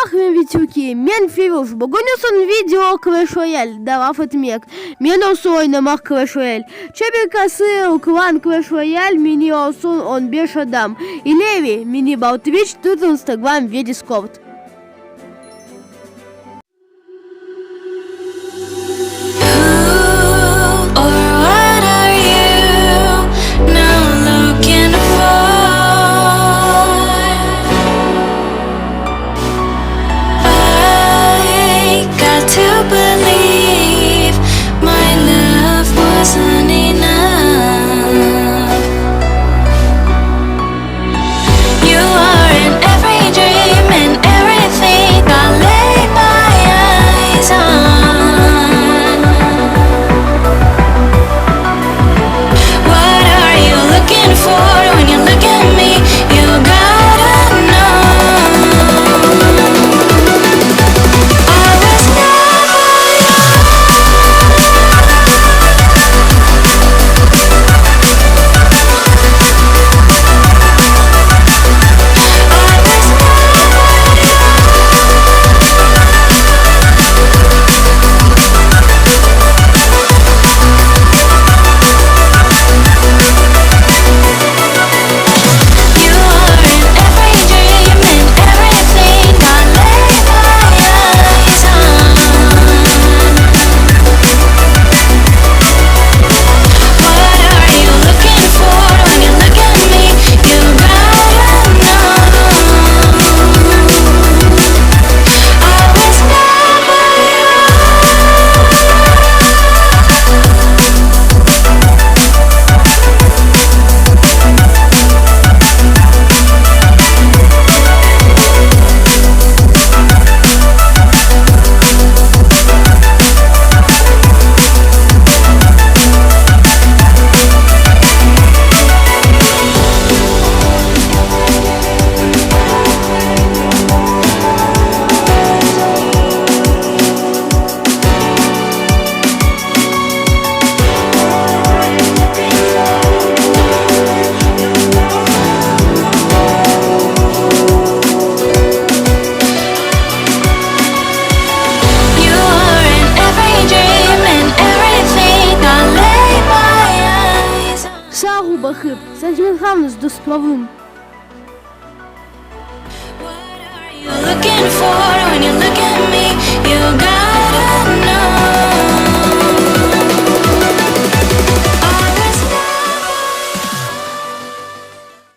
bakmayın videoki. Men Furush. Bugün olsun video Clash Royale. Devam etmek. Men olsun oynamak Clash Royale. Çabukası klan Clash Royale mini olsun 15 adam. İlevi mini bal Twitch, тут Instagram ve Discord. Bakıp saçmalığınız dostlarım. What are you looking for when you look at me? You got